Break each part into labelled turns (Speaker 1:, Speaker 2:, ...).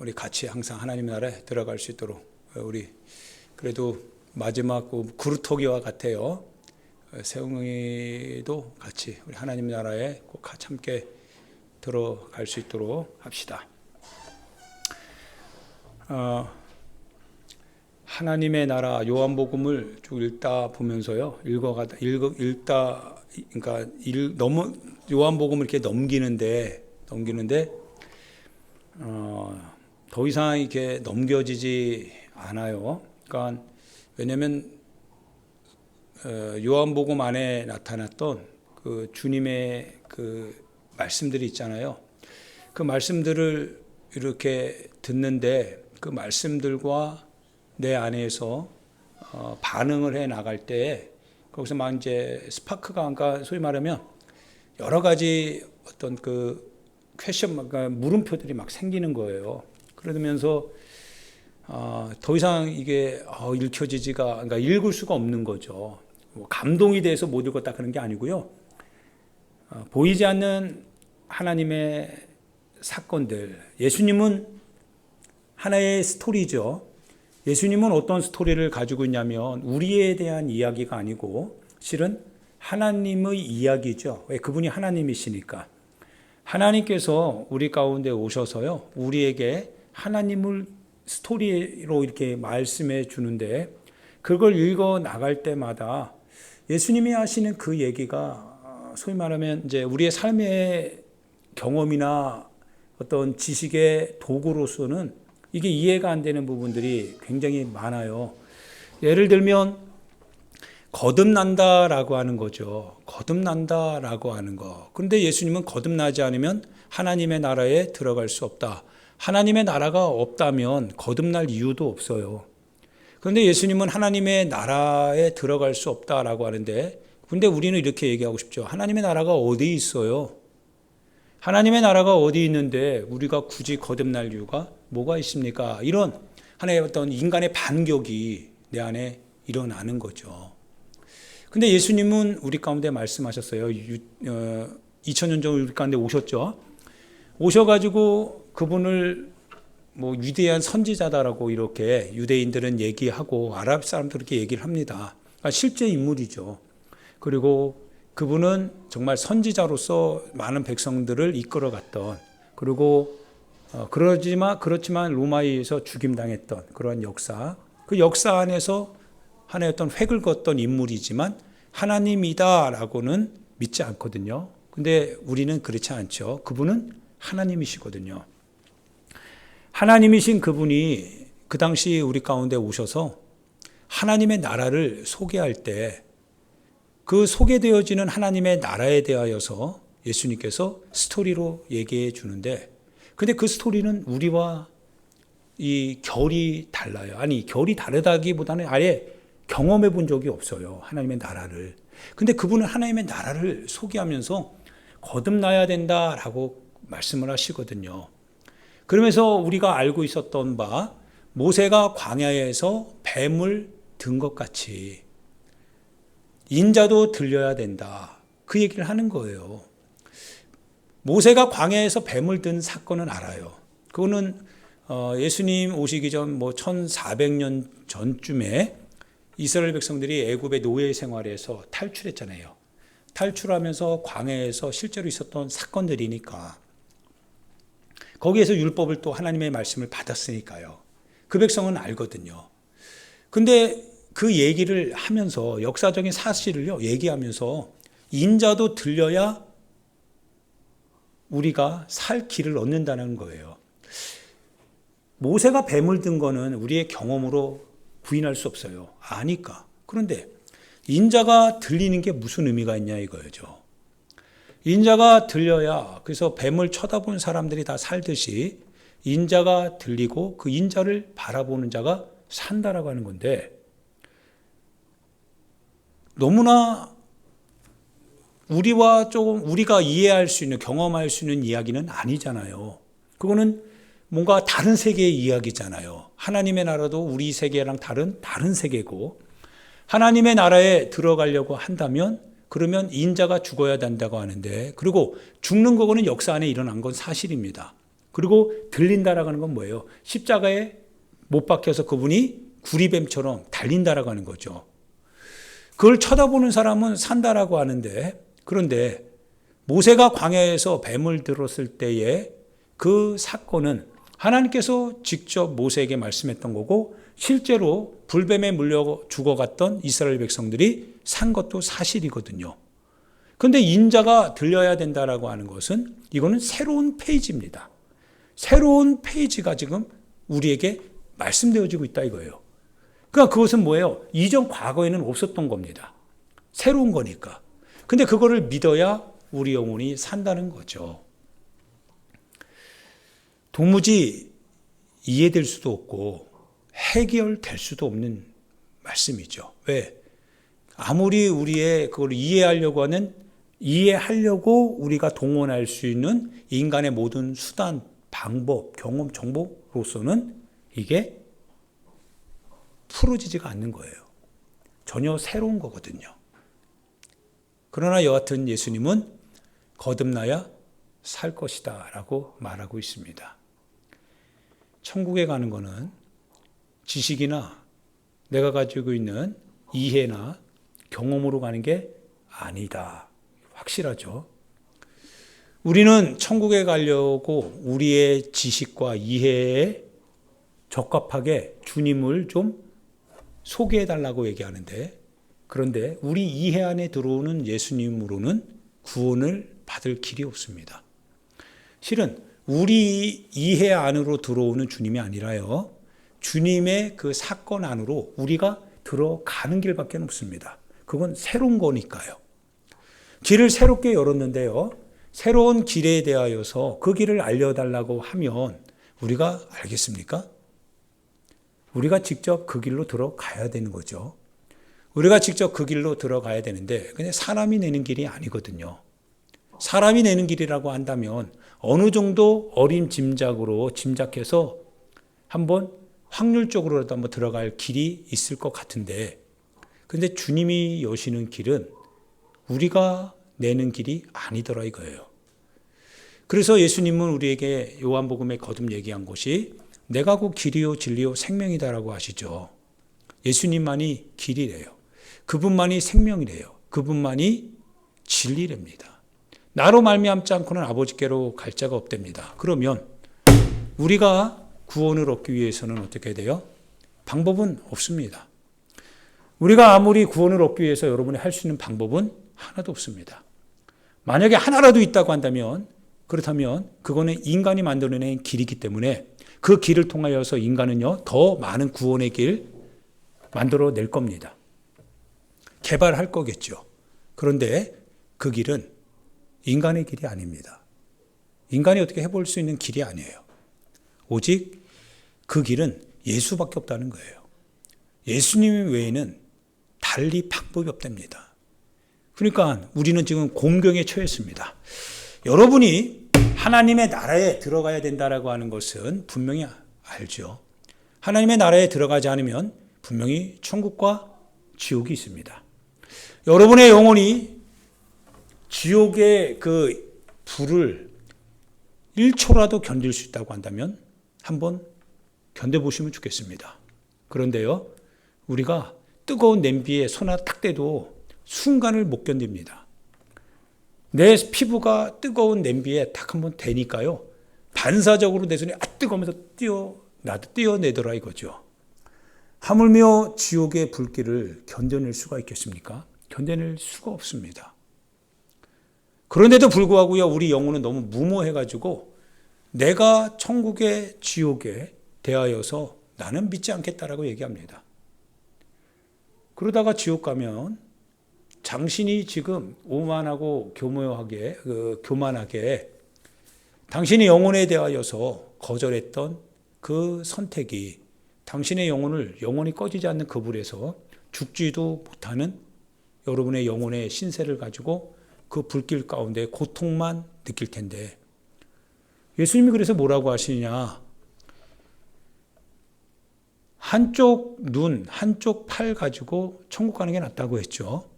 Speaker 1: 우리 같이 항상 하나님의 나라에 들어갈 수 있도록 우리 그래도 마지막 그루터기와 같아요. 세웅이도 같이 우리 하나님의 나라에 꼭 같이 함께 들어갈 수 있도록 합시다. 하나님의 나라 요한복음을 쭉 읽다 보면서요. 그러니까 요한복음을 이렇게 넘기는데 더 이상 이렇게 넘겨지지 않아요. 그러니까 왜냐하면 요한복음 안에 나타났던 그 주님의 그 말씀들이 있잖아요. 그 말씀들을 이렇게 듣는데 그 말씀들과 내 안에서 반응을 해 나갈 때 거기서 막 이제 스파크가, 그러니까 소위 말하면 여러 가지 어떤 그 퀘션, 그러니까 물음표들이 막 생기는 거예요. 그러면서 더 이상 이게 읽혀지지가, 그러니까 읽을 수가 없는 거죠. 감동이 돼서 못 읽었다 그런 게 아니고요. 보이지 않는 하나님의 사건들. 예수님은 하나의 스토리죠. 예수님은 어떤 스토리를 가지고 있냐면 우리에 대한 이야기가 아니고 실은 하나님의 이야기죠. 왜? 그분이 하나님이시니까. 하나님께서 우리 가운데 오셔서요, 우리에게 하나님을 스토리로 이렇게 말씀해 주는데 그걸 읽어 나갈 때마다 예수님이 하시는 그 얘기가 소위 말하면 이제 우리의 삶의 경험이나 어떤 지식의 도구로서는 이게 이해가 안 되는 부분들이 굉장히 많아요. 예를 들면 거듭난다라고 하는 거죠. 거듭난다라고 하는 거. 그런데 예수님은 거듭나지 않으면 하나님의 나라에 들어갈 수 없다. 하나님의 나라가 없다면 거듭날 이유도 없어요. 그런데 예수님은 하나님의 나라에 들어갈 수 없다라고 하는데, 근데 우리는 이렇게 얘기하고 싶죠. 하나님의 나라가 어디 있어요? 하나님의 나라가 어디 있는데 우리가 굳이 거듭날 이유가 뭐가 있습니까? 이런 하나의 어떤 인간의 반격이 내 안에 일어나는 거죠. 근데 예수님은 우리 가운데 말씀하셨어요. 2000년 전 우리 가운데 오셨죠. 오셔가지고 그분을 위대한 선지자다라고 이렇게 유대인들은 얘기하고 아랍 사람도 그렇게 얘기를 합니다. 그러니까 실제 인물이죠. 그리고 그분은 정말 선지자로서 많은 백성들을 이끌어갔던, 그리고 그렇지만 로마에 의해서 죽임당했던 그런 역사, 그 역사 안에서 하나의 어떤 획을 걷던 인물이지만 하나님이다라고는 믿지 않거든요. 근데 우리는 그렇지 않죠. 그분은 하나님이시거든요. 하나님이신 그분이 그 당시 우리 가운데 오셔서 하나님의 나라를 소개할 때 그 소개되어지는 하나님의 나라에 대하여서 예수님께서 스토리로 얘기해 주는데, 근데 그 스토리는 우리와 이 결이 달라요. 아니, 결이 다르다기보다는 아예 경험해 본 적이 없어요. 하나님의 나라를. 근데 그분은 하나님의 나라를 소개하면서 거듭나야 된다라고 말씀을 하시거든요. 그러면서 우리가 알고 있었던 바, 모세가 광야에서 뱀을 든 것 같이 인자도 들려야 된다. 그 얘기를 하는 거예요. 모세가 광야에서 뱀을 든 사건은 알아요. 그거는 예수님 오시기 전 1400년 전쯤에 이스라엘 백성들이 애굽의 노예 생활에서 탈출했잖아요. 탈출하면서 광야에서 실제로 있었던 사건들이니까 거기에서 율법을 또 하나님의 말씀을 받았으니까요. 그 백성은 알거든요. 근데 그 얘기를 하면서 역사적인 사실을요 얘기하면서 인자도 들려야 우리가 살 길을 얻는다는 거예요. 모세가 뱀을 든 거는 우리의 경험으로 부인할 수 없어요. 아니까. 그런데 인자가 들리는 게 무슨 의미가 있냐 이거죠. 인자가 들려야, 그래서 뱀을 쳐다본 사람들이 다 살듯이 인자가 들리고 그 인자를 바라보는 자가 산다라고 하는 건데, 너무나 우리가 이해할 수 있는, 경험할 수 있는 이야기는 아니잖아요. 그거는 뭔가 다른 세계의 이야기잖아요. 하나님의 나라도 우리 세계랑 다른 세계고, 하나님의 나라에 들어가려고 한다면 그러면 인자가 죽어야 된다고 하는데, 그리고 죽는 거는 역사 안에 일어난 건 사실입니다. 그리고 들린다라고 하는 건 뭐예요? 십자가에 못 박혀서 그분이 구리뱀처럼 달린다라고 하는 거죠. 그걸 쳐다보는 사람은 산다라고 하는데, 그런데 모세가 광야에서 뱀을 들었을 때의 그 사건은 하나님께서 직접 모세에게 말씀했던 거고, 실제로 불뱀에 물려 죽어갔던 이스라엘 백성들이 산 것도 사실이거든요. 그런데 인자가 들려야 된다라고 하는 것은 이거는 새로운 페이지입니다. 새로운 페이지가 지금 우리에게 말씀되어지고 있다 이거예요. 그러니까 그것은 뭐예요? 이전 과거에는 없었던 겁니다. 새로운 거니까. 근데 그거를 믿어야 우리 영혼이 산다는 거죠. 도무지 이해될 수도 없고 해결될 수도 없는 말씀이죠. 왜? 아무리 우리의 그걸 이해하려고 우리가 동원할 수 있는 인간의 모든 수단, 방법, 경험, 정보로서는 이게 풀어지지가 않는 거예요. 전혀 새로운 거거든요. 그러나 여하튼 예수님은 거듭나야 살 것이다 라고 말하고 있습니다. 천국에 가는 거는 지식이나 내가 가지고 있는 이해나 경험으로 가는 게 아니다. 확실하죠. 우리는 천국에 가려고 우리의 지식과 이해에 적합하게 주님을 좀 소개해 달라고 얘기하는데, 그런데 우리 이해 안에 들어오는 예수님으로는 구원을 받을 길이 없습니다. 실은 우리 이해 안으로 들어오는 주님이 아니라요, 주님의 그 사건 안으로 우리가 들어가는 길밖에 없습니다. 그건 새로운 거니까요. 길을 새롭게 열었는데요, 새로운 길에 대하여서 그 길을 알려달라고 하면 우리가 알겠습니까? 우리가 직접 그 길로 들어가야 되는 거죠. 우리가 직접 그 길로 들어가야 되는데 그냥 사람이 내는 길이 아니거든요. 사람이 내는 길이라고 한다면 어느 정도 어림짐작으로 짐작해서 한번 확률적으로라도 한번 들어갈 길이 있을 것 같은데, 근데 주님이 여시는 길은 우리가 내는 길이 아니더라 이거예요. 그래서 예수님은 우리에게 요한복음에 거듭 얘기한 것이 내가 곧 길이요 진리요 생명이다라고 하시죠. 예수님만이 길이래요. 그분만이 생명이래요. 그분만이 진리랍니다. 나로 말미암지 않고는 아버지께로 갈 자가 없답니다. 그러면 우리가 구원을 얻기 위해서는 어떻게 돼요? 방법은 없습니다. 우리가 아무리 구원을 얻기 위해서 여러분이 할 수 있는 방법은 하나도 없습니다. 만약에 하나라도 있다고 한다면, 그렇다면 그거는 인간이 만들어낸 길이기 때문에 그 길을 통하여서 인간은요, 더 많은 구원의 길 만들어낼 겁니다. 개발할 거겠죠. 그런데 그 길은 인간의 길이 아닙니다. 인간이 어떻게 해볼 수 있는 길이 아니에요. 오직 그 길은 예수밖에 없다는 거예요. 예수님 외에는 달리 방법이 없답니다. 그러니까 우리는 지금 공경에 처했습니다. 여러분이 하나님의 나라에 들어가야 된다라고 하는 것은 분명히 알죠. 하나님의 나라에 들어가지 않으면 분명히 천국과 지옥이 있습니다. 여러분의 영혼이 지옥의 그 불을 1초라도 견딜 수 있다고 한다면 한번 견뎌보시면 좋겠습니다. 그런데요, 우리가 뜨거운 냄비에 손 하나 탁 대도 순간을 못 견딥니다. 내 피부가 뜨거운 냄비에 딱 한번 대니까요, 반사적으로 내 손이 뜨거우면서 띄어내더라 이거죠. 하물며 지옥의 불길을 견뎌낼 수가 있겠습니까? 견뎌낼 수가 없습니다. 그런데도 불구하고요, 우리 영혼은 너무 무모해가지고 내가 천국에 지옥에 대하여서 나는 믿지 않겠다라고 얘기합니다. 그러다가 지옥 가면 당신이 지금 오만하고 교만하게 당신의 영혼에 대하여서 거절했던 그 선택이 당신의 영혼을 영원히 꺼지지 않는 그 불에서 죽지도 못하는 여러분의 영혼의 신세를 가지고 그 불길 가운데 고통만 느낄 텐데, 예수님이 그래서 뭐라고 하시느냐, 한쪽 눈, 한쪽 팔 가지고 천국 가는 게 낫다고 했죠.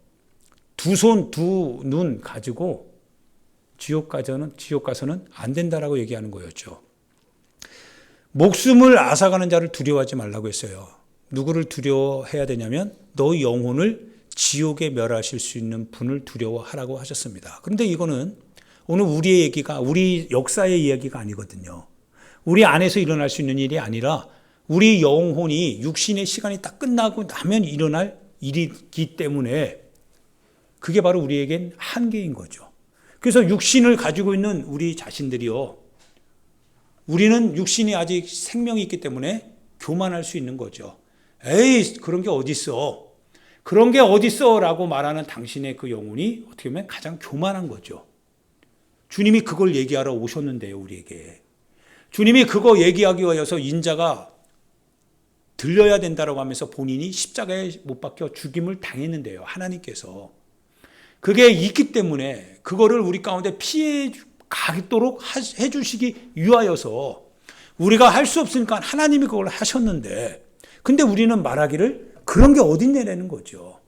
Speaker 1: 두 손, 두 눈 가지고 지옥 가서는 안 된다라고 얘기하는 거였죠. 목숨을 앗아가는 자를 두려워하지 말라고 했어요. 누구를 두려워해야 되냐면 너 영혼을 지옥에 멸하실 수 있는 분을 두려워하라고 하셨습니다. 그런데 이거는 오늘 우리의 얘기가, 우리 역사의 이야기가 아니거든요. 우리 안에서 일어날 수 있는 일이 아니라 우리 영혼이 육신의 시간이 딱 끝나고 나면 일어날 일이기 때문에 그게 바로 우리에겐 한계인 거죠. 그래서 육신을 가지고 있는 우리 자신들이요, 우리는 육신이 아직 생명이 있기 때문에 교만할 수 있는 거죠. 에이, 그런 게 어딨어. 그런 게 어딨어 라고 말하는 당신의 그 영혼이 어떻게 보면 가장 교만한 거죠. 주님이 그걸 얘기하러 오셨는데요, 우리에게. 주님이 그거 얘기하기 위해서 인자가 들려야 된다고 하면서 본인이 십자가에 못 박혀 죽임을 당했는데요, 하나님께서. 그게 있기 때문에 그거를 우리 가운데 피해 가도록 해주시기 위하여서 우리가 할 수 없으니까 하나님이 그걸 하셨는데, 근데 우리는 말하기를 그런 게 어딨냐라는 거죠.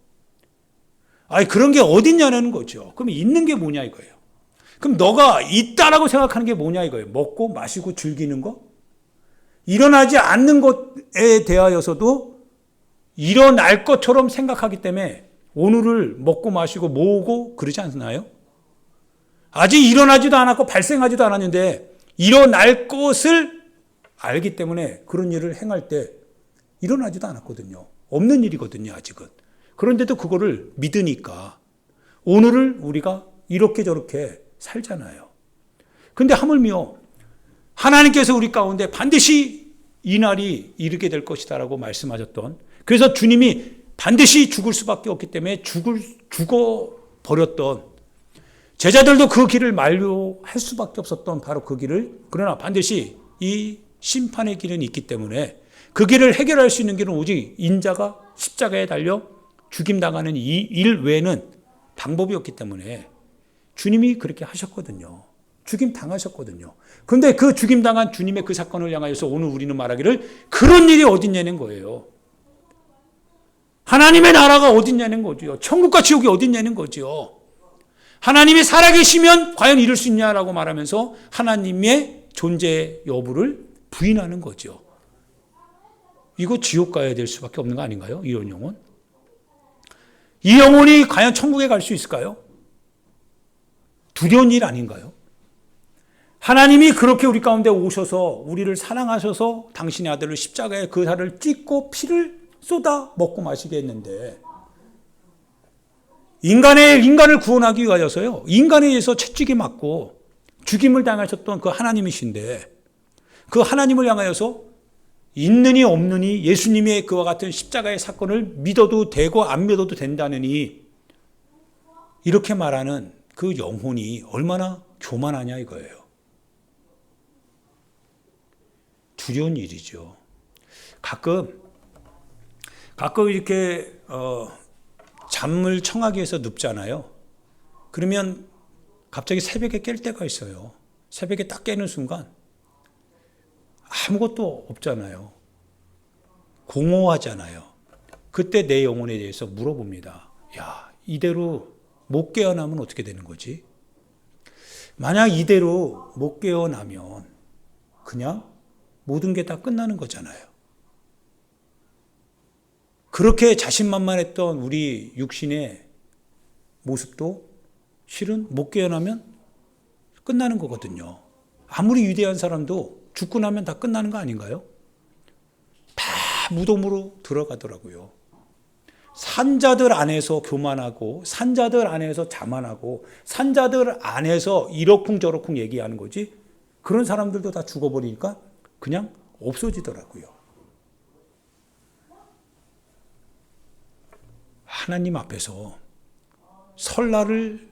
Speaker 1: 아니, 그런 게 어딨냐라는 거죠. 그럼 있는 게 뭐냐 이거예요. 그럼 너가 있다라고 생각하는 게 뭐냐 이거예요. 먹고 마시고 즐기는 거? 일어나지 않는 것에 대하여서도 일어날 것처럼 생각하기 때문에 오늘을 먹고 마시고 모으고 그러지 않나요? 아직 일어나지도 않았고 발생하지도 않았는데 일어날 것을 알기 때문에 그런 일을 행할 때 일어나지도 않았거든요. 없는 일이거든요, 아직은. 그런데도 그거를 믿으니까 오늘을 우리가 이렇게 저렇게 살잖아요. 근데 하물며 하나님께서 우리 가운데 반드시 이 날이 이르게 될 것이다라고 말씀하셨던, 그래서 주님이 반드시 죽을 수밖에 없기 때문에 죽어버렸던, 제자들도 그 길을 만류할 수밖에 없었던 바로 그 길을, 그러나 반드시 이 심판의 길은 있기 때문에 그 길을 해결할 수 있는 길은 오직 인자가 십자가에 달려 죽임당하는 이 일 외에는 방법이 없기 때문에 주님이 그렇게 하셨거든요. 죽임당하셨거든요. 그런데 그 죽임당한 주님의 그 사건을 향하여서 오늘 우리는 말하기를 그런 일이 어딨냐는 거예요. 하나님의 나라가 어딨냐는 거죠. 천국과 지옥이 어딨냐는 거죠. 하나님이 살아계시면 과연 이룰 수 있냐라고 말하면서 하나님의 존재 여부를 부인하는 거죠. 이거 지옥 가야 될 수밖에 없는 거 아닌가요? 이런 영혼? 이 영혼이 과연 천국에 갈 수 있을까요? 두려운 일 아닌가요? 하나님이 그렇게 우리 가운데 오셔서 우리를 사랑하셔서 당신의 아들을 십자가에 그 살을 찢고 피를 쏟아 먹고 마시게 했는데, 인간을 구원하기 위하여서요, 인간에 의해서 채찍이 맞고 죽임을 당하셨던 그 하나님이신데, 그 하나님을 향하여서 있느니 없느니 예수님의 그와 같은 십자가의 사건을 믿어도 되고 안 믿어도 된다느니 이렇게 말하는 그 영혼이 얼마나 교만하냐 이거예요. 두려운 일이죠. 가끔 이렇게 잠을 청하기 위해서 눕잖아요. 그러면 갑자기 새벽에 깰 때가 있어요. 새벽에 딱 깨는 순간 아무것도 없잖아요. 공허하잖아요. 그때 내 영혼에 대해서 물어봅니다. 야, 이대로 못 깨어나면 어떻게 되는 거지? 만약 이대로 못 깨어나면 그냥 모든 게 다 끝나는 거잖아요. 그렇게 자신만만했던 우리 육신의 모습도 실은 못 깨어나면 끝나는 거거든요. 아무리 위대한 사람도 죽고 나면 다 끝나는 거 아닌가요? 다 무덤으로 들어가더라고요. 산자들 안에서 교만하고 산자들 안에서 자만하고 산자들 안에서 이러쿵저러쿵 얘기하는 거지, 그런 사람들도 다 죽어버리니까 그냥 없어지더라고요. 하나님 앞에서 설날을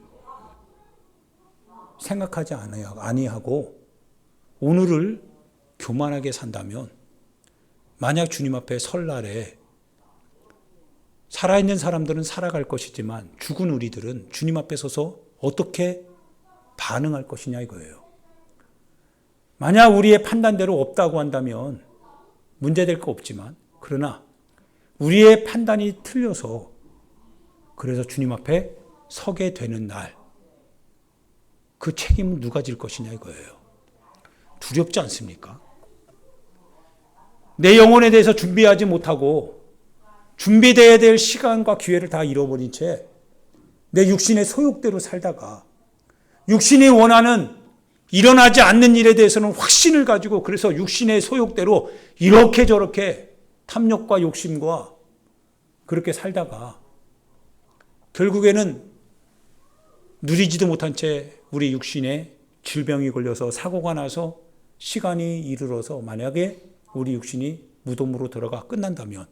Speaker 1: 생각하지 아니하고 오늘을 교만하게 산다면, 만약 주님 앞에 설날에 살아있는 사람들은 살아갈 것이지만 죽은 우리들은 주님 앞에 서서 어떻게 반응할 것이냐 이거예요. 만약 우리의 판단대로 없다고 한다면 문제될 거 없지만, 그러나 우리의 판단이 틀려서 그래서 주님 앞에 서게 되는 날, 그 책임은 누가 질 것이냐 이거예요. 두렵지 않습니까? 내 영혼에 대해서 준비하지 못하고 준비되어야 될 시간과 기회를 다 잃어버린 채 내 육신의 소욕대로 살다가 육신이 원하는 일어나지 않는 일에 대해서는 확신을 가지고 그래서 육신의 소욕대로 이렇게 저렇게 탐욕과 욕심과 그렇게 살다가 결국에는 누리지도 못한 채 우리 육신에 질병이 걸려서 사고가 나서 시간이 이르러서 만약에 우리 육신이 무덤으로 들어가 끝난다면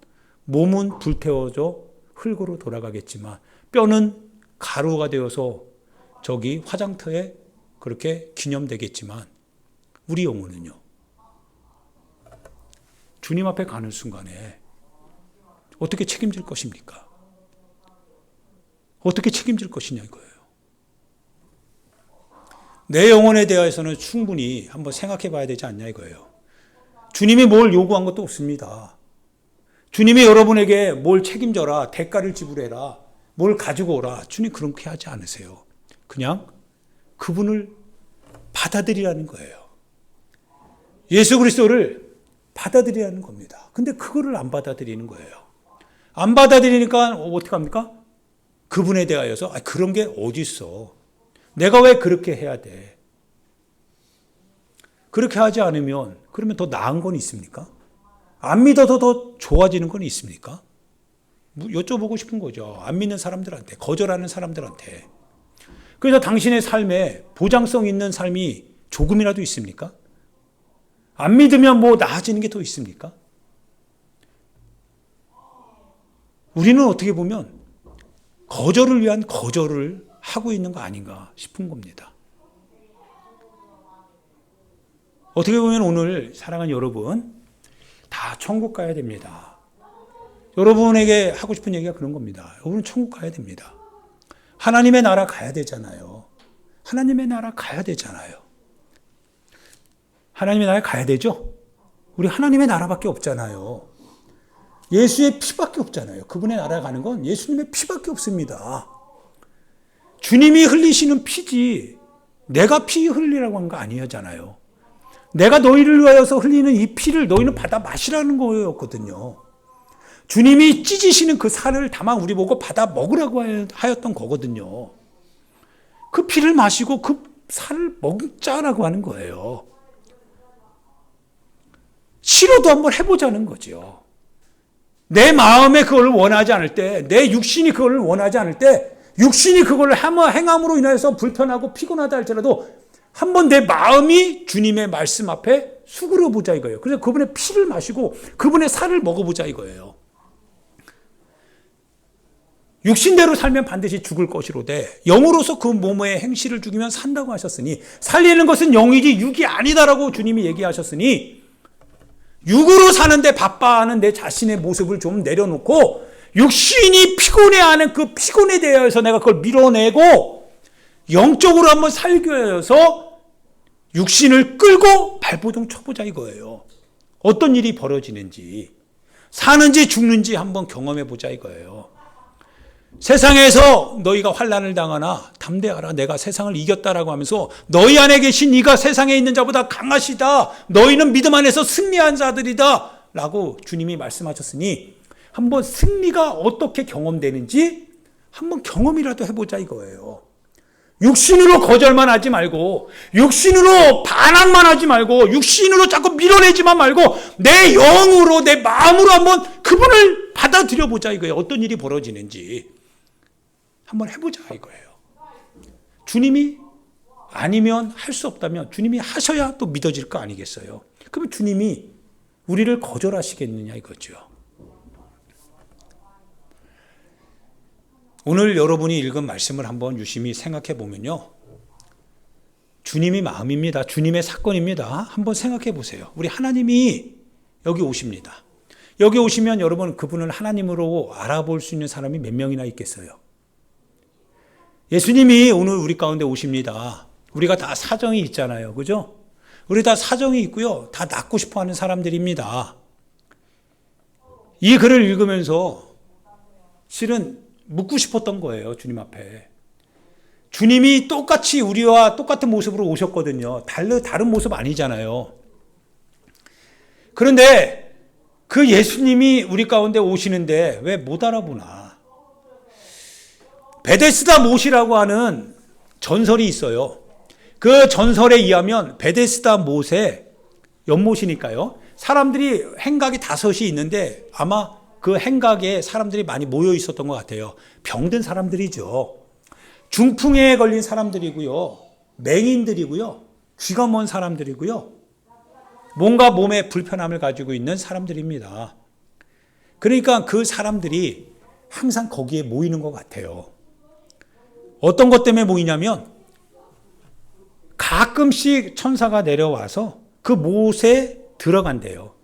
Speaker 1: 몸은 불태워져 흙으로 돌아가겠지만 뼈는 가루가 되어서 저기 화장터에 그렇게 기념되겠지만 우리 영혼은요. 주님 앞에 가는 순간에 어떻게 책임질 것입니까? 어떻게 책임질 것이냐 이거예요. 내 영혼에 대해서는 충분히 한번 생각해 봐야 되지 않냐 이거예요. 주님이 뭘 요구한 것도 없습니다. 주님이 여러분에게 뭘 책임져라, 대가를 지불해라, 뭘 가지고 오라. 주님 그렇게 하지 않으세요. 그냥 그분을 받아들이라는 거예요. 예수 그리스도를 받아들이라는 겁니다. 근데 그거를 안 받아들이는 거예요. 안 받아들이니까 어떻게 합니까? 그분에 대하여서 그런 게 어디 있어. 내가 왜 그렇게 해야 돼? 그렇게 하지 않으면 그러면 더 나은 건 있습니까? 안 믿어도 더 좋아지는 건 있습니까? 여쭤보고 싶은 거죠. 안 믿는 사람들한테, 거절하는 사람들한테. 그래서 당신의 삶에 보장성 있는 삶이 조금이라도 있습니까? 안 믿으면 뭐 나아지는 게 더 있습니까? 우리는 어떻게 보면 거절을 위한 거절을 하고 있는 거 아닌가 싶은 겁니다. 어떻게 보면 오늘 사랑하는 여러분 다 천국 가야 됩니다. 여러분에게 하고 싶은 얘기가 그런 겁니다. 여러분은 천국 가야 됩니다. 하나님의 나라 가야 되잖아요. 하나님의 나라 가야 되잖아요. 하나님의 나라에 가야 되죠? 우리 하나님의 나라밖에 없잖아요. 예수의 피밖에 없잖아요. 그분의 나라에 가는 건 예수님의 피밖에 없습니다. 주님이 흘리시는 피지 내가 피 흘리라고 한 거 아니잖아요. 내가 너희를 위하여서 흘리는 이 피를 너희는 받아 마시라는 거였거든요. 주님이 찢으시는 그 살을 다만 우리 보고 받아 먹으라고 하였던 거거든요. 그 피를 마시고 그 살을 먹자라고 하는 거예요. 싫어도 한번 해보자는 거죠. 내 마음에 그걸 원하지 않을 때, 내 육신이 그걸 원하지 않을 때, 육신이 그걸 행함으로 인해서 불편하고 피곤하다 할지라도 한번 내 마음이 주님의 말씀 앞에 수그려 보자 이거예요. 그래서 그분의 피를 마시고 그분의 살을 먹어보자 이거예요. 육신대로 살면 반드시 죽을 것이로되 영으로서 그 몸의 행실을 죽이면 산다고 하셨으니 살리는 것은 영이지 육이 아니다라고 주님이 얘기하셨으니 육으로 사는데 바빠하는 내 자신의 모습을 좀 내려놓고 육신이 피곤해하는 그 피곤에 대해서 내가 그걸 밀어내고 영적으로 한번 살기 위해서 육신을 끌고 발버둥 쳐보자 이거예요. 어떤 일이 벌어지는지 사는지 죽는지 한번 경험해보자 이거예요. 세상에서 너희가 환난을 당하나 담대하라 내가 세상을 이겼다라고 하면서 너희 안에 계신 이가 세상에 있는 자보다 강하시다. 너희는 믿음 안에서 승리한 자들이다 라고 주님이 말씀하셨으니 한번 승리가 어떻게 경험되는지 한번 경험이라도 해보자 이거예요. 육신으로 거절만 하지 말고 육신으로 반항만 하지 말고 육신으로 자꾸 밀어내지만 말고 내 영으로 내 마음으로 한번 그분을 받아들여 보자 이거예요. 어떤 일이 벌어지는지 한번 해보자 이거예요. 주님이 아니면 할 수 없다면 주님이 하셔야 또 믿어질 거 아니겠어요. 그러면 주님이 우리를 거절하시겠느냐 이거죠. 오늘 여러분이 읽은 말씀을 한번 유심히 생각해 보면요. 주님이 마음입니다. 주님의 사건입니다. 한번 생각해 보세요. 우리 하나님이 여기 오십니다. 여기 오시면 여러분 그분을 하나님으로 알아볼 수 있는 사람이 몇 명이나 있겠어요? 예수님이 오늘 우리 가운데 오십니다. 우리가 다 사정이 있잖아요. 그죠? 우리 다 사정이 있고요. 다 낫고 싶어 하는 사람들입니다. 이 글을 읽으면서 실은 묻고 싶었던 거예요. 주님 앞에. 주님이 똑같이 우리와 똑같은 모습으로 오셨거든요. 다른 모습 아니잖아요. 그런데 그 예수님이 우리 가운데 오시는데 왜 못 알아보나? 베데스다 못이라고 하는 전설이 있어요. 그 전설에 의하면 베데스다 못에 연못이니까요. 사람들이 행각이 5이 있는데 아마 그 행각에 사람들이 많이 모여 있었던 것 같아요. 병든 사람들이죠. 중풍에 걸린 사람들이고요. 맹인들이고요. 귀가 먼 사람들이고요. 뭔가 몸에 불편함을 가지고 있는 사람들입니다. 그러니까 그 사람들이 항상 거기에 모이는 것 같아요. 어떤 것 때문에 모이냐면 가끔씩 천사가 내려와서 그 못에 들어간대요.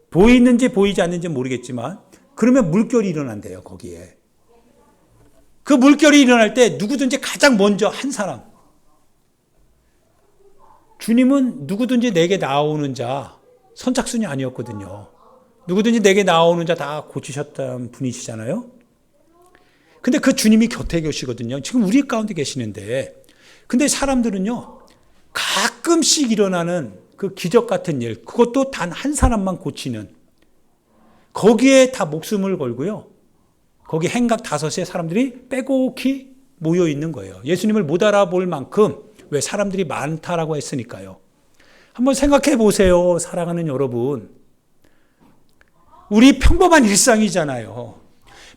Speaker 1: 보이는지 보이지 않는지 모르겠지만 그러면 물결이 일어난대요. 거기에. 그 물결이 일어날 때 누구든지 가장 먼저 한 사람, 주님은 누구든지 내게 나오는 자 선착순이 아니었거든요. 누구든지 내게 나오는 자 다 고치셨던 분이시잖아요. 근데 그 주님이 곁에 계시거든요. 지금 우리 가운데 계시는데, 근데 사람들은요 가끔씩 일어나는 그 기적 같은 일, 그것도 단 한 사람만 고치는, 거기에 다 목숨을 걸고요. 거기 행각 5에 사람들이 빼곡히 모여 있는 거예요. 예수님을 못 알아볼 만큼, 왜 사람들이 많다라고 했으니까요. 한번 생각해 보세요. 사랑하는 여러분. 우리 평범한 일상이잖아요.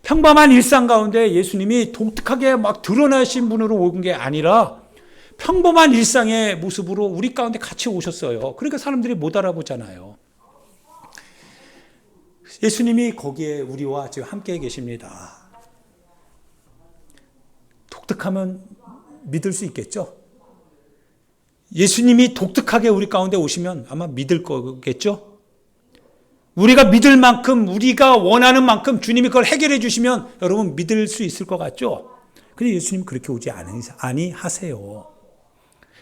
Speaker 1: 평범한 일상 가운데 예수님이 독특하게 막 드러나신 분으로 온 게 아니라 평범한 일상의 모습으로 우리 가운데 같이 오셨어요. 그러니까 사람들이 못 알아보잖아요. 예수님이 거기에 우리와 지금 함께 계십니다. 독특하면 믿을 수 있겠죠? 예수님이 독특하게 우리 가운데 오시면 아마 믿을 거겠죠? 우리가 믿을 만큼, 우리가 원하는 만큼 주님이 그걸 해결해 주시면 여러분 믿을 수 있을 것 같죠? 근데 예수님 그렇게 오지 아니하세요.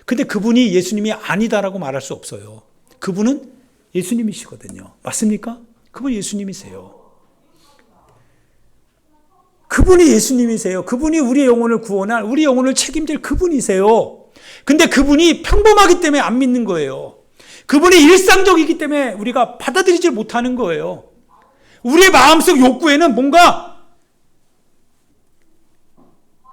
Speaker 1: 근데 그분이 예수님이 아니다라고 말할 수 없어요. 그분은 예수님이시거든요. 맞습니까? 그분 예수님이세요. 그분이 예수님이세요. 그분이 우리의 영혼을 구원할, 우리 영혼을 책임질 그분이세요. 근데 그분이 평범하기 때문에 안 믿는 거예요. 그분이 일상적이기 때문에 우리가 받아들이지 못하는 거예요. 우리의 마음속 욕구에는 뭔가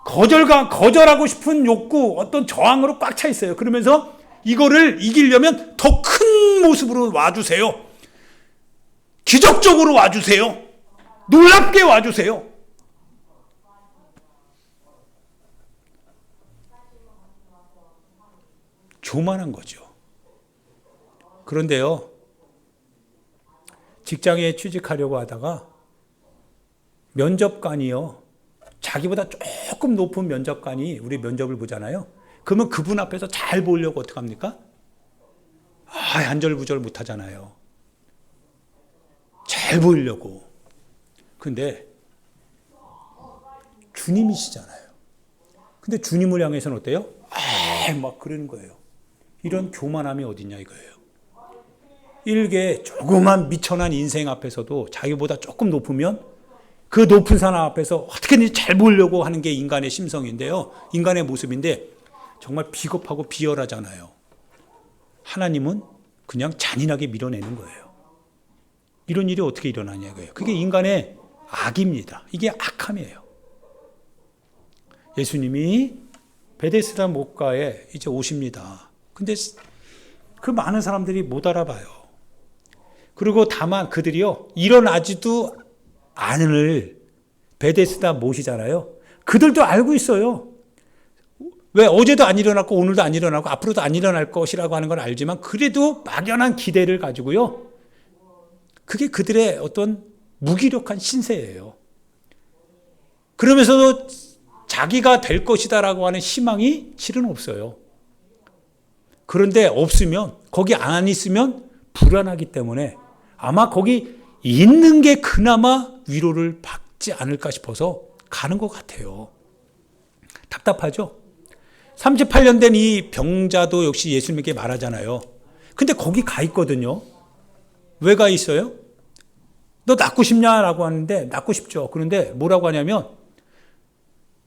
Speaker 1: 거절하고 싶은 욕구, 어떤 저항으로 꽉 차 있어요. 그러면서 이거를 이기려면 더 큰 모습으로 와주세요. 기적적으로 와주세요. 놀랍게 와주세요. 교만한 거죠. 그런데요, 직장에 취직하려고 하다가 면접관이요, 자기보다 조금 높은 면접관이 우리 면접을 보잖아요. 그러면 그분 앞에서 잘 보려고 어떻게 합니까? 안절부절 못하잖아요. 잘 보이려고. 근데 주님이시잖아요. 근데 주님을 향해서는 어때요? 막 그러는 거예요. 이런 교만함이 어딨냐 이거예요. 일개 조그만 미천한 인생 앞에서도 자기보다 조금 높으면 그 높은 사람 앞에서 어떻게든지 잘 보려고 하는 게 인간의 심성인데요. 인간의 모습인데 정말 비겁하고 비열하잖아요. 하나님은 그냥 잔인하게 밀어내는 거예요. 이런 일이 어떻게 일어나냐 이거예요. 그게 인간의 악입니다. 이게 악함이에요. 예수님이 베데스다 못가에 이제 오십니다. 근데 그 많은 사람들이 못 알아봐요. 그리고 다만 그들이요, 일어나지도 않을 베데스다 못이잖아요. 그들도 알고 있어요. 왜 어제도 안 일어났고 오늘도 안 일어나고 앞으로도 안 일어날 것이라고 하는 걸 알지만 그래도 막연한 기대를 가지고요. 그게 그들의 어떤 무기력한 신세예요. 그러면서도 자기가 될 것이다라고 하는 희망이 실은 없어요. 그런데 없으면, 거기 안 있으면 불안하기 때문에 아마 거기 있는 게 그나마 위로를 받지 않을까 싶어서 가는 것 같아요. 답답하죠? 38년 된 이 병자도 역시 예수님에게 말하잖아요. 근데 거기 가 있거든요. 왜 가 있어요? 너 낫고 싶냐라고 하는데 낫고 싶죠. 그런데 뭐라고 하냐면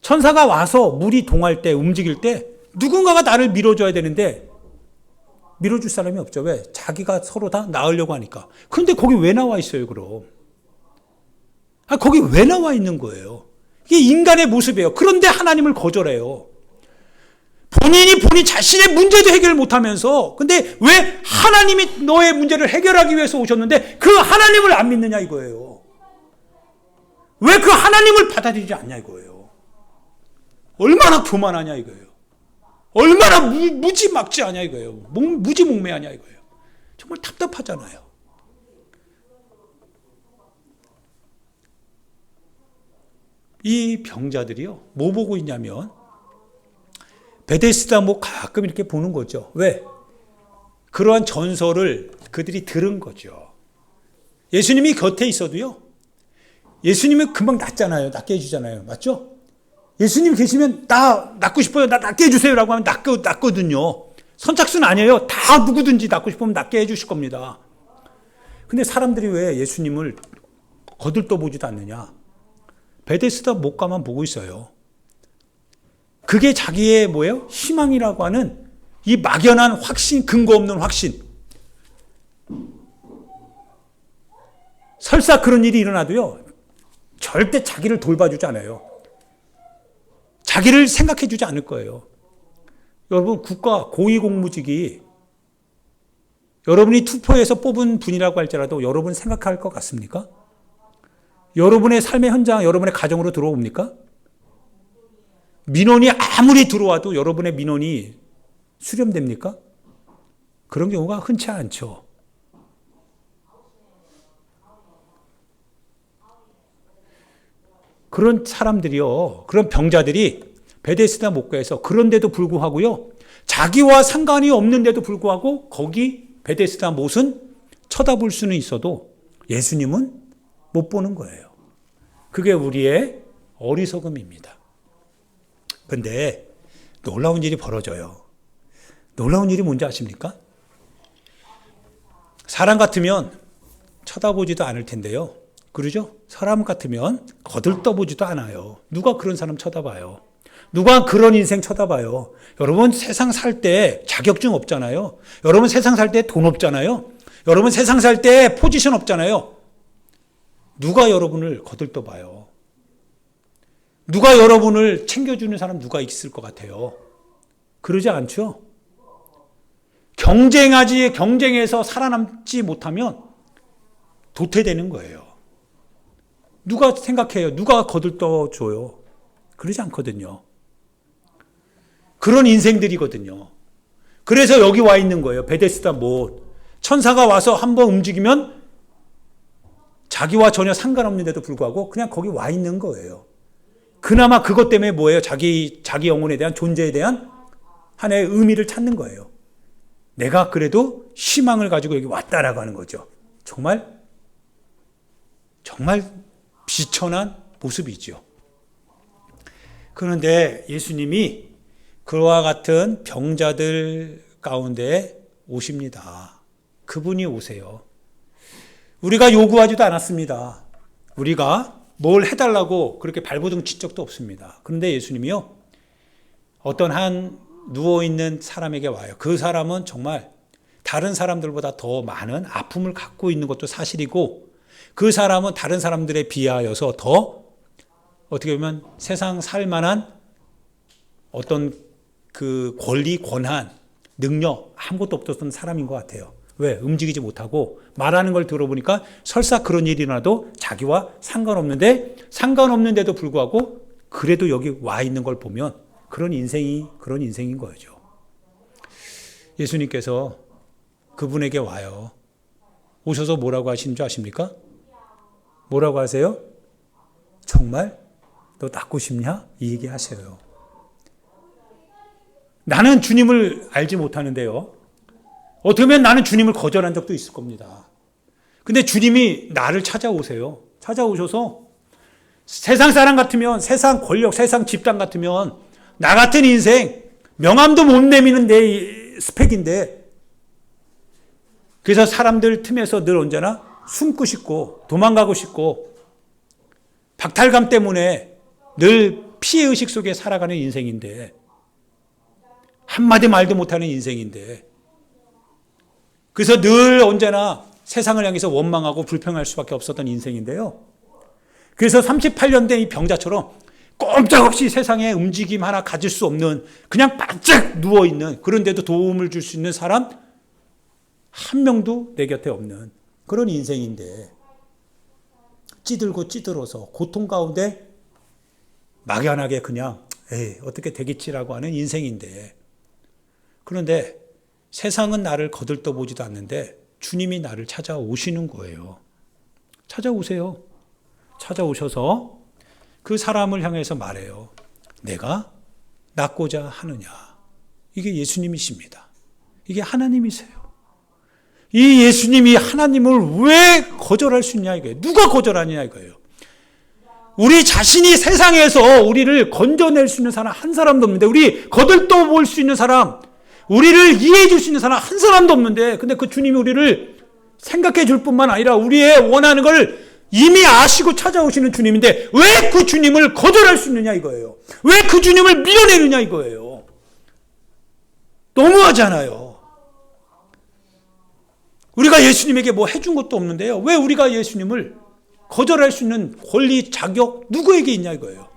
Speaker 1: 천사가 와서 물이 동할 때, 움직일 때 누군가가 나를 밀어줘야 되는데 밀어줄 사람이 없죠. 왜? 자기가 서로 다 나으려고 하니까. 그런데 거기 왜 나와 있어요, 그럼? 거기 왜 나와 있는 거예요? 이게 인간의 모습이에요. 그런데 하나님을 거절해요. 본인 자신의 문제도 해결 못하면서, 근데 왜 하나님이 너의 문제를 해결하기 위해서 오셨는데 그 하나님을 안 믿느냐 이거예요. 왜 그 하나님을 받아들이지 않냐 이거예요. 얼마나 교만하냐 이거예요. 얼마나 무지막지하냐 이거예요. 무지몽매하냐 이거예요. 정말 답답하잖아요. 이 병자들이요, 뭐 보고 있냐면 베데스다 뭐 가끔 이렇게 보는 거죠. 왜? 그러한 전설을 그들이 들은 거죠. 예수님이 곁에 있어도요, 예수님은 금방 낫잖아요. 낫게 해주잖아요. 맞죠? 예수님 계시면 나 낫고 싶어요. 나 낫게 해주세요. 라고 하면 낫거든요. 선착순 아니에요. 다 누구든지 낫고 싶으면 낫게 해주실 겁니다. 근데 사람들이 왜 예수님을 거들떠보지도 않느냐? 베데스다 목가만 보고 있어요. 그게 자기의 뭐예요? 희망이라고 하는 이 막연한 확신, 근거 없는 확신. 설사 그런 일이 일어나도요, 절대 자기를 돌봐주지 않아요. 자기를 생각해주지 않을 거예요. 여러분, 국가 고위공무직이 여러분이 투표해서 뽑은 분이라고 할지라도 여러분 생각할 것 같습니까? 여러분의 삶의 현장, 여러분의 가정으로 들어옵니까? 민원이 아무리 들어와도 여러분의 민원이 수렴됩니까? 그런 경우가 흔치 않죠. 그런 사람들이요, 그런 병자들이 베데스다 목가에서, 그런데도 불구하고요, 자기와 상관이 없는데도 불구하고 거기 베데스다 못은 쳐다볼 수는 있어도 예수님은 못 보는 거예요. 그게 우리의 어리석음입니다. 근데 놀라운 일이 벌어져요. 놀라운 일이 뭔지 아십니까? 사람 같으면 쳐다보지도 않을 텐데요. 그러죠? 사람 같으면 거들떠보지도 않아요. 누가 그런 사람 쳐다봐요? 누가 그런 인생 쳐다봐요? 여러분, 세상 살 때 자격증 없잖아요. 여러분, 세상 살 때 돈 없잖아요. 여러분, 세상 살 때 포지션 없잖아요. 누가 여러분을 거들떠봐요? 누가 여러분을 챙겨주는 사람 누가 있을 것 같아요? 그러지 않죠? 경쟁해서 살아남지 못하면 도태되는 거예요. 누가 생각해요? 누가 거들떠줘요? 그러지 않거든요. 그런 인생들이거든요. 그래서 여기 와 있는 거예요. 베데스다 못. 천사가 와서 한번 움직이면 자기와 전혀 상관없는데도 불구하고 그냥 거기 와 있는 거예요. 그나마 그것 때문에 뭐예요? 자기 영혼에 대한, 존재에 대한 하나의 의미를 찾는 거예요. 내가 그래도 희망을 가지고 여기 왔다라고 하는 거죠. 정말 비천한 모습이죠. 그런데 예수님이 그와 같은 병자들 가운데 오십니다. 그분이 오세요. 우리가 요구하지도 않았습니다. 우리가 뭘 해달라고 그렇게 발버둥 친 적도 없습니다. 그런데 예수님이요, 어떤 한 누워있는 사람에게 와요. 그 사람은 정말 다른 사람들보다 더 많은 아픔을 갖고 있는 것도 사실이고, 그 사람은 다른 사람들에 비하여서 더 어떻게 보면 세상 살만한 어떤 그 권리, 권한, 능력 아무것도 없었던 사람인 것 같아요. 왜? 움직이지 못하고 말하는 걸 들어보니까 설사 그런 일이 나도 자기와 상관없는데도 불구하고 그래도 여기 와 있는 걸 보면 그런 인생인 거죠. 예수님께서 그분에게 와요. 오셔서 뭐라고 하시는 줄 아십니까? 뭐라고 하세요? 정말 너 낫고 싶냐? 이 얘기 하세요. 나는 주님을 알지 못하는데요, 어떻게 보면 나는 주님을 거절한 적도 있을 겁니다. 근데 주님이 나를 찾아오세요. 찾아오셔서 세상 사람 같으면, 세상 권력, 세상 집단 같으면 나 같은 인생 명함도 못 내미는 내 스펙인데, 그래서 사람들 틈에서 늘 언제나 숨고 싶고 도망가고 싶고 박탈감 때문에 늘 피해의식 속에 살아가는 인생인데, 한마디 말도 못하는 인생인데 그래서 늘 언제나 세상을 향해서 원망하고 불평할 수밖에 없었던 인생인데요. 그래서 38년 된 이 병자처럼 꼼짝없이 세상에 움직임 하나 가질 수 없는, 그냥 바짝 누워있는, 그런데도 도움을 줄 수 있는 사람 한 명도 내 곁에 없는 그런 인생인데, 찌들고 찌들어서 고통 가운데 막연하게 그냥 어떻게 되겠지라고 하는 인생인데, 그런데 세상은 나를 거들떠보지도 않는데 주님이 나를 찾아오시는 거예요. 찾아오세요. 찾아오셔서 그 사람을 향해서 말해요. 내가 낫고자 하느냐. 이게 예수님이십니다. 이게 하나님이세요. 이 예수님이 하나님을 왜 거절할 수 있냐 이거예요. 누가 거절하느냐 이거예요. 우리 자신이 세상에서 우리를 건져낼 수 있는 사람 한 사람도 없는데, 우리 거들떠 볼 수 있는 사람, 우리를 이해해 줄 수 있는 사람 한 사람도 없는데, 근데 그 주님이 우리를 생각해 줄 뿐만 아니라 우리의 원하는 걸 이미 아시고 찾아오시는 주님인데 왜 그 주님을 거절할 수 있느냐 이거예요. 왜 그 주님을 밀어내느냐 이거예요. 너무하잖아요. 우리가 예수님에게 뭐 해준 것도 없는데요. 왜 우리가 예수님을 거절할 수 있는 권리, 자격 누구에게 있냐 이거예요.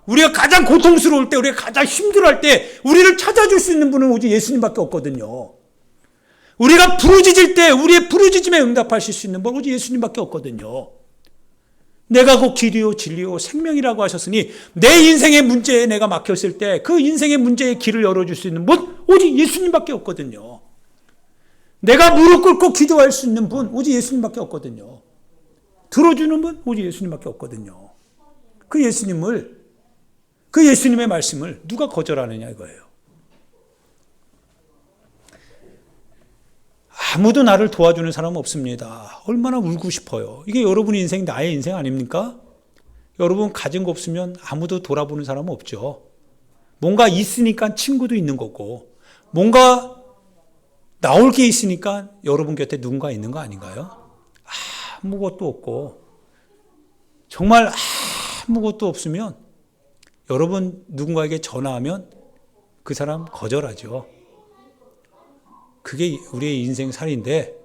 Speaker 1: 우리가 가장 고통스러울 때, 우리가 가장 힘들어할 때 우리를 찾아줄 수 있는 분은 오직 예수님밖에 없거든요. 우리가 부르짖을 때 우리의 부르짖음에 응답하실 수 있는 분 오직 예수님밖에 없거든요. 내가 곧 길이요 진리요 생명이라고 하셨으니 내 인생의 문제에 내가 막혔을 때 그 인생의 문제의 길을 열어줄 수 있는 분 오직 예수님밖에 없거든요. 내가 무릎 꿇고 기도할 수 있는 분 오직 예수님밖에 없거든요. 들어주는 분 오직 예수님밖에 없거든요. 그 예수님을, 그 예수님의 말씀을 누가 거절하느냐 이거예요. 아무도 나를 도와주는 사람은 없습니다. 얼마나 울고 싶어요. 이게 여러분의 인생, 나의 인생 아닙니까? 여러분 가진 거 없으면 아무도 돌아보는 사람은 없죠. 뭔가 있으니까 친구도 있는 거고, 뭔가 나올 게 있으니까 여러분 곁에 누군가 있는 거 아닌가요? 아무것도 없고, 정말 아무것도 없으면 여러분 누군가에게 전화하면 그 사람 거절하죠. 그게 우리의 인생살인데,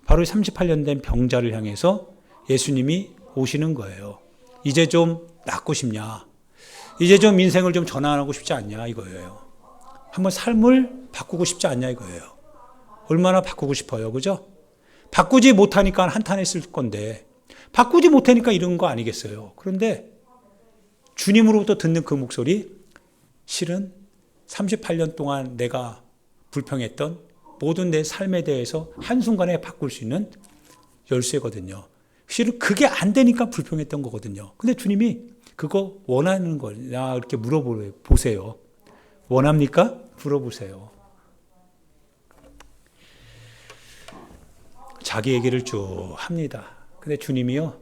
Speaker 1: 바로 38년 된 병자를 향해서 예수님이 오시는 거예요. 이제 좀 낫고 싶냐? 이제 좀 인생을 좀 전환하고 싶지 않냐 이거예요. 한번 삶을 바꾸고 싶지 않냐 이거예요. 얼마나 바꾸고 싶어요, 그죠? 바꾸지 못하니까 한탄했을 건데, 바꾸지 못하니까 이런 거 아니겠어요? 그런데 주님으로부터 듣는 그 목소리, 실은 38년 동안 내가 불평했던 모든 내 삶에 대해서 한순간에 바꿀 수 있는 열쇠거든요. 실은 그게 안 되니까 불평했던 거거든요. 근데 주님이 그거 원하는 거냐 이렇게 물어보세요. 원합니까? 물어보세요. 자기 얘기를 쭉 합니다. 근데 주님이요,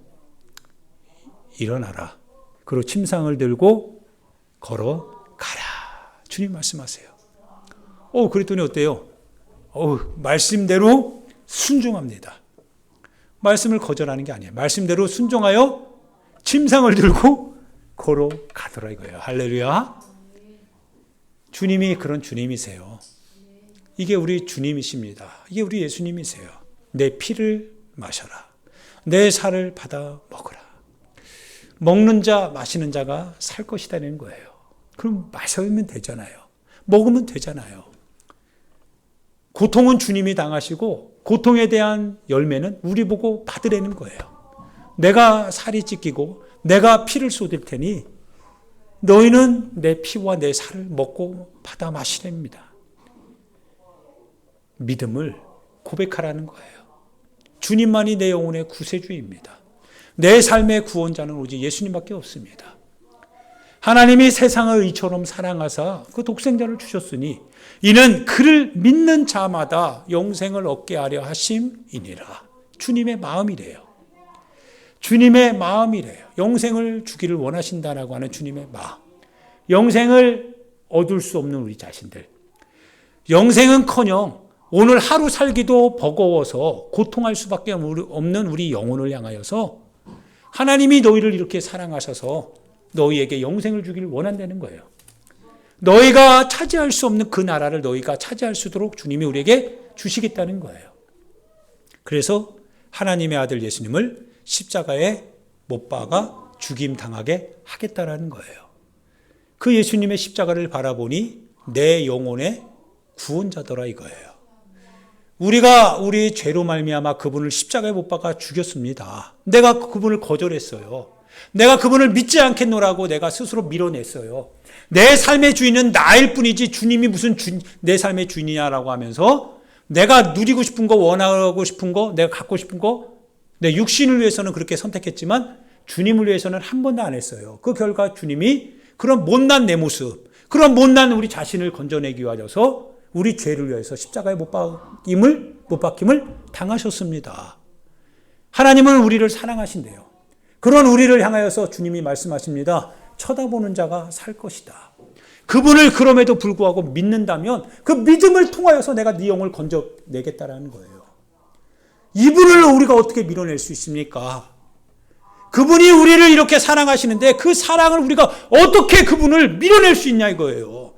Speaker 1: 일어나라. 그리고 침상을 들고 걸어가라. 주님 말씀하세요. 그랬더니 어때요? 말씀대로 순종합니다. 말씀을 거절하는 게 아니에요. 말씀대로 순종하여 침상을 들고 걸어가더라 이거예요. 할렐루야. 주님이 그런 주님이세요. 이게 우리 주님이십니다. 이게 우리 예수님이세요. 내 피를 마셔라. 내 살을 받아 먹어라. 먹는 자, 마시는 자가 살 것이라는 거예요. 그럼 마시면 되잖아요. 먹으면 되잖아요. 고통은 주님이 당하시고 고통에 대한 열매는 우리 보고 받으라는 거예요. 내가 살이 찢기고 내가 피를 쏟을 테니 너희는 내 피와 내 살을 먹고 받아 마시랍니다. 믿음을 고백하라는 거예요. 주님만이 내 영혼의 구세주입니다. 내 삶의 구원자는 오직 예수님밖에 없습니다. 하나님이 세상을 이처럼 사랑하사 그 독생자를 주셨으니 이는 그를 믿는 자마다 영생을 얻게 하려 하심이니라. 주님의 마음이래요. 주님의 마음이래요. 영생을 주기를 원하신다라고 하는 주님의 마음. 영생을 얻을 수 없는 우리 자신들. 영생은커녕 오늘 하루 살기도 버거워서 고통할 수밖에 없는 우리 영혼을 향하여서 하나님이 너희를 이렇게 사랑하셔서 너희에게 영생을 주기를 원한다는 거예요. 너희가 차지할 수 없는 그 나라를 너희가 차지할 수 있도록 주님이 우리에게 주시겠다는 거예요. 그래서 하나님의 아들 예수님을 십자가에 못 박아 죽임당하게 하겠다라는 거예요. 그 예수님의 십자가를 바라보니 내 영혼의 구원자더라 이거예요. 우리가 우리 죄로 말미암아 그분을 십자가에 못 박아 죽였습니다. 내가 그분을 거절했어요. 내가 그분을 믿지 않겠노라고 내가 스스로 밀어냈어요. 내 삶의 주인은 나일 뿐이지 주님이 무슨 내 삶의 주인이냐라고 하면서 내가 누리고 싶은 거, 원하고 싶은 거, 내가 갖고 싶은 거, 내 육신을 위해서는 그렇게 선택했지만 주님을 위해서는 한 번도 안 했어요. 그 결과 주님이 그런 못난 내 모습, 그런 못난 우리 자신을 건져내기 위하여서 우리 죄를 위해서 십자가에 못 박힘을 당하셨습니다. 하나님은 우리를 사랑하신대요. 그런 우리를 향하여서 주님이 말씀하십니다. 쳐다보는 자가 살 것이다. 그분을 그럼에도 불구하고 믿는다면 그 믿음을 통하여서 내가 네 영을 건져내겠다라는 거예요. 이분을 우리가 어떻게 밀어낼 수 있습니까? 그분이 우리를 이렇게 사랑하시는데 그 사랑을 우리가 어떻게 그분을 밀어낼 수 있냐 이거예요.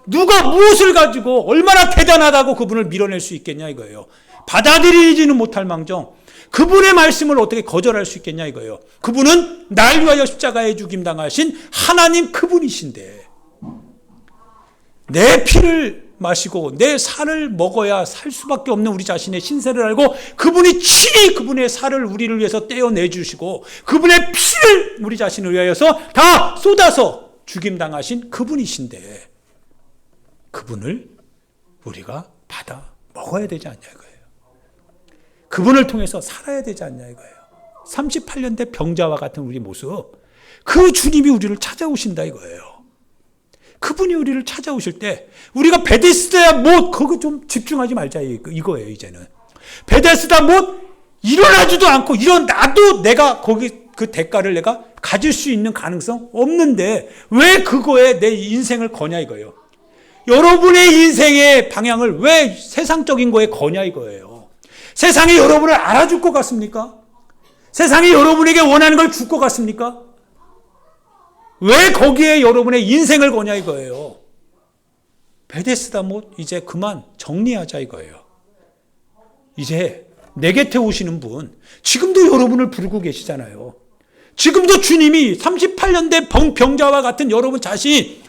Speaker 1: 누가 무엇을 가지고 얼마나 대단하다고 그분을 밀어낼 수 있겠냐 이거예요. 받아들이지는 못할 망정 그분의 말씀을 어떻게 거절할 수 있겠냐 이거예요. 그분은 날 위하여 십자가에 죽임당하신 하나님 그분이신데 내 피를 마시고 내 살을 먹어야 살 수밖에 없는 우리 자신의 신세를 알고 그분이 친히 그분의 살을 우리를 위해서 떼어내주시고 그분의 피를 우리 자신을 위하여서 다 쏟아서 죽임당하신 그분이신데 그분을 우리가 받아 먹어야 되지 않냐 이거예요. 그분을 통해서 살아야 되지 않냐 이거예요. 38년 대 병자와 같은 우리 모습 그 주님이 우리를 찾아오신다 이거예요. 그분이 우리를 찾아오실 때 우리가 베데스다야 못 거기 좀 집중하지 말자 이거예요. 이제는 베데스다 못 일어나지도 않고 일어나도 내가 거기 그 대가를 내가 가질 수 있는 가능성 없는데 왜 그거에 내 인생을 거냐 이거예요. 여러분의 인생의 방향을 왜 세상적인 거에 거냐 이거예요. 세상이 여러분을 알아줄 것 같습니까? 세상이 여러분에게 원하는 걸 줄 것 같습니까? 왜 거기에 여러분의 인생을 거냐 이거예요. 베데스다 못 이제 그만 정리하자 이거예요. 이제 내 곁에 오시는 분 지금도 여러분을 부르고 계시잖아요. 지금도 주님이 38년 된 병자와 같은 여러분 자신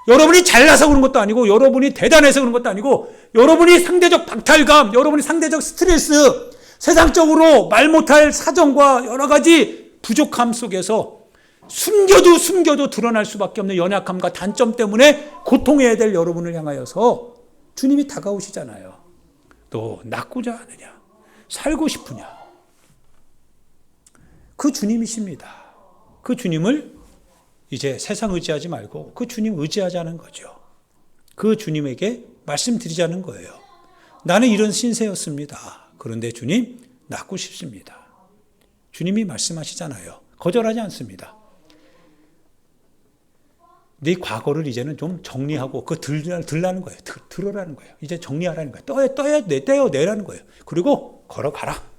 Speaker 1: 여러분이 잘나서 그런 것도 아니고 여러분이 대단해서 그런 것도 아니고 여러분이 상대적 박탈감 여러분이 상대적 스트레스 세상적으로 말 못할 사정과 여러 가지 부족함 속에서 숨겨도 드러날 수밖에 없는 연약함과 단점 때문에 고통해야 될 여러분을 향하여서 주님이 다가오시잖아요. 너 낫고자 하느냐? 살고 싶으냐? 그 주님이십니다. 그 주님을 이제 세상 의지하지 말고 그 주님 의지하자는 거죠. 그 주님에게 말씀드리자는 거예요. 나는 이런 신세였습니다. 그런데 주님 낫고 싶습니다. 주님이 말씀하시잖아요. 거절하지 않습니다. 네 과거를 이제는 좀 정리하고 그 들라는 거예요. 들으라는 거예요. 이제 정리하라는 거예요. 떼어내라는 거예요. 그리고 걸어가라.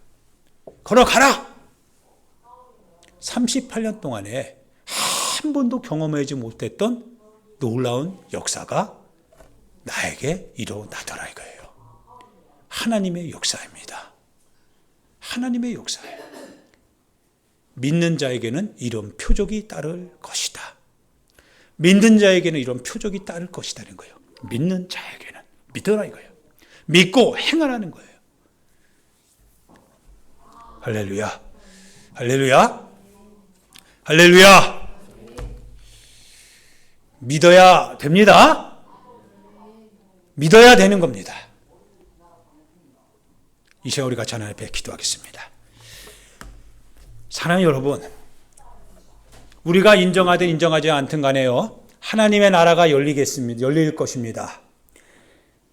Speaker 1: 38년 동안에 한 번도 경험하지 못했던 놀라운 역사가 나에게 일어나더라 이거예요. 하나님의 역사입니다. 하나님의 역사예요. 믿는 자에게는 이런 표적이 따를 것이다. 믿는 자에게는 이런 표적이 따를 것이라는 거예요. 믿는 자에게는 믿어라 이거예요. 믿고 행하라는 거예요. 할렐루야. 할렐루야. 할렐루야. 믿어야 됩니다. 믿어야 되는 겁니다. 이 시간 우리 같이 하나님 앞에 기도하겠습니다. 사랑하는 여러분, 우리가 인정하든 인정하지 않든 간에요, 하나님의 나라가 열릴 것입니다.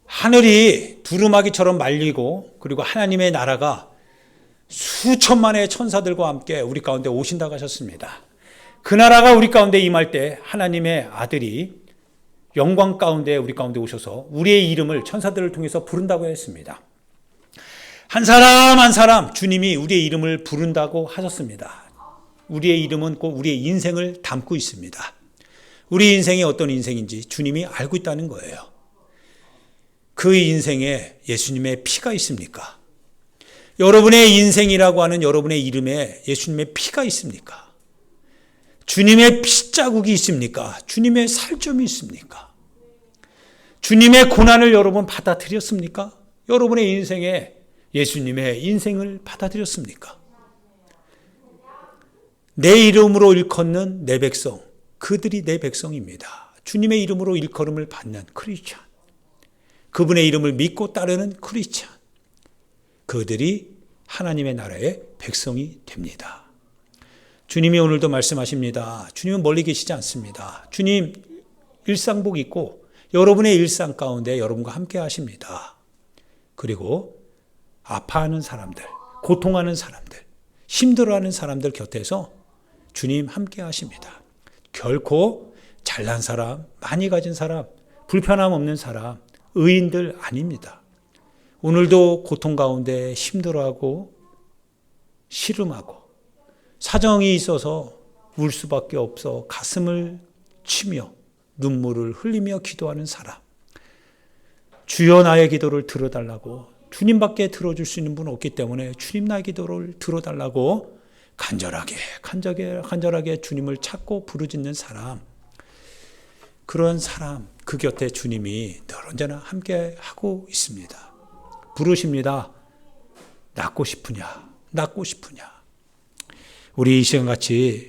Speaker 1: 하늘이 두루마기처럼 말리고 그리고 하나님의 나라가 수천만의 천사들과 함께 우리 가운데 오신다고 하셨습니다. 그 나라가 우리 가운데 임할 때 하나님의 아들이 영광 가운데 우리 가운데 오셔서 우리의 이름을 천사들을 통해서 부른다고 했습니다. 한 사람 한 사람 주님이 우리의 이름을 부른다고 하셨습니다. 우리의 이름은 꼭 우리의 인생을 담고 있습니다. 우리 인생이 어떤 인생인지 주님이 알고 있다는 거예요. 그 인생에 예수님의 피가 있습니까? 여러분의 인생이라고 하는 여러분의 이름에 예수님의 피가 있습니까? 주님의 피자국이 있습니까? 주님의 살점이 있습니까? 주님의 고난을 여러분 받아들였습니까? 여러분의 인생에 예수님의 인생을 받아들였습니까? 내 이름으로 일컫는 내 백성, 그들이 내 백성입니다. 주님의 이름으로 일컬음을 받는 크리스찬, 그분의 이름을 믿고 따르는 크리스찬, 그들이 하나님의 나라의 백성이 됩니다. 주님이 오늘도 말씀하십니다. 주님은 멀리 계시지 않습니다. 주님 일상복 입고 여러분의 일상 가운데 여러분과 함께 하십니다. 그리고 아파하는 사람들, 고통하는 사람들, 힘들어하는 사람들 곁에서 주님 함께 하십니다. 결코 잘난 사람, 많이 가진 사람, 불편함 없는 사람, 의인들 아닙니다. 오늘도 고통 가운데 힘들어하고 시름하고 사정이 있어서 울 수밖에 없어 가슴을 치며 눈물을 흘리며 기도하는 사람, 주여 나의 기도를 들어달라고, 주님밖에 들어줄 수 있는 분은 없기 때문에 주님 나의 기도를 들어달라고 간절하게 주님을 찾고 부르짖는 사람, 그런 사람, 그 곁에 주님이 늘 언제나 함께 하고 있습니다. 부르십니다. 낫고 싶으냐? 우리 이 시간 같이